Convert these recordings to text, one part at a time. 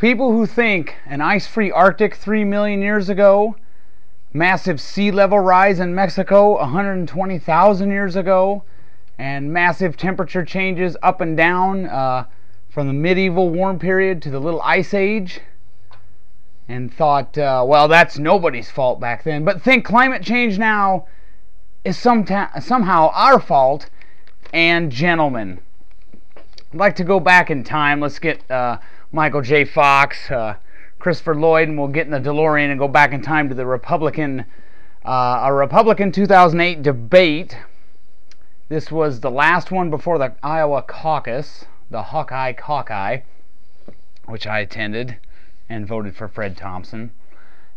People who think an ice-free Arctic 3 million years ago, massive sea level rise in Mexico 120,000 years ago, and massive temperature changes up and down from the medieval warm period to the little ice age, and thought, well, that's nobody's fault back then, but think climate change now is somehow our fault. And gentlemen, I'd like to go back in time. Let's get Michael J. Fox, Christopher Lloyd, and we'll get in the DeLorean and go back in time to the Republican 2008 debate. This was the last one before the Iowa caucus, the Hawkeye Caucus, which I attended and voted for Fred Thompson.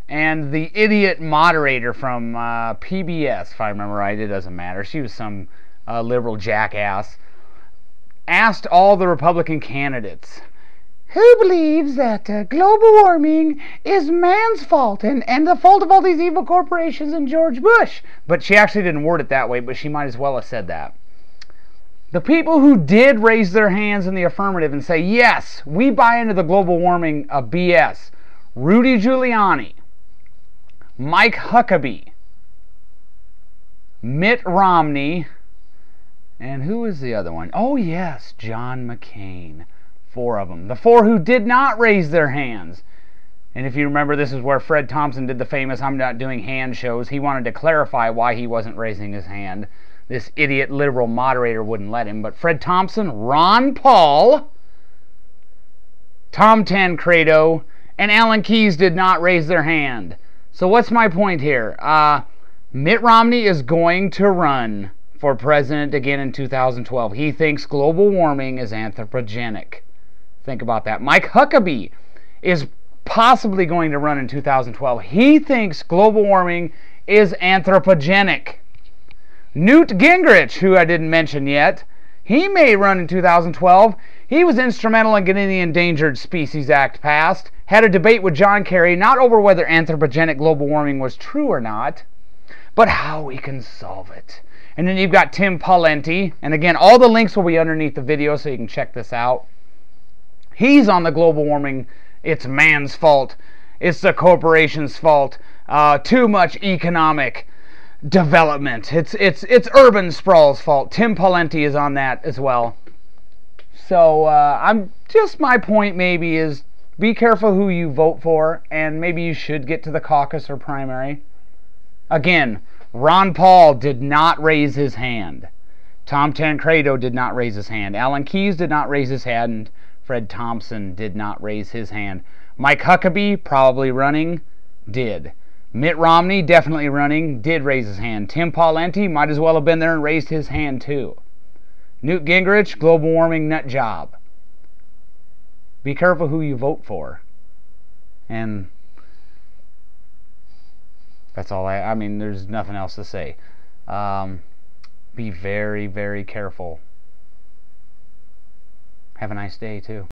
And the idiot moderator from PBS, if I remember right, it doesn't matter, she was some liberal jackass, asked all the Republican candidates, who believes that global warming is man's fault and the fault of all these evil corporations and George Bush? But she actually didn't word it that way, but she might as well have said that. The people who did raise their hands in the affirmative and say, yes, we buy into the global warming BS, Rudy Giuliani, Mike Huckabee, Mitt Romney, and who is the other one? Oh yes, John McCain. 4 of them. The 4 who did not raise their hands. And if you remember, this is where Fred Thompson did the famous "I'm not doing hand" shows. He wanted to clarify why he wasn't raising his hand. This idiot liberal moderator wouldn't let him. But Fred Thompson, Ron Paul, Tom Tancredo, and Alan Keyes did not raise their hand. So what's my point here? Mitt Romney is going to run for president again in 2012. He thinks global warming is anthropogenic. Think about that. Mike Huckabee is possibly going to run in 2012. He thinks global warming is anthropogenic. Newt Gingrich, who I didn't mention yet, he may run in 2012. He was instrumental in getting the Endangered Species Act passed. Had a debate with John Kerry, not over whether anthropogenic global warming was true or not, but how we can solve it. And then you've got Tim Pawlenty, and again, all the links will be underneath the video so you can check this out. He's on the global warming, it's man's fault, it's the corporation's fault, too much economic development, it's urban sprawl's fault. Tim Pawlenty is on that as well. So my point maybe is be careful who you vote for, and maybe you should get to the caucus or primary. Again, Ron Paul did not raise his hand. Tom Tancredo did not raise his hand. Alan Keyes did not raise his hand. Fred Thompson did not raise his hand. Mike Huckabee, probably running, did. Mitt Romney, definitely running, did raise his hand. Tim Pawlenty might as well have been there and raised his hand too. Newt Gingrich, global warming nut job. Be careful who you vote for. And that's all I mean, there's nothing else to say. Be very, very careful. Have a nice day, too.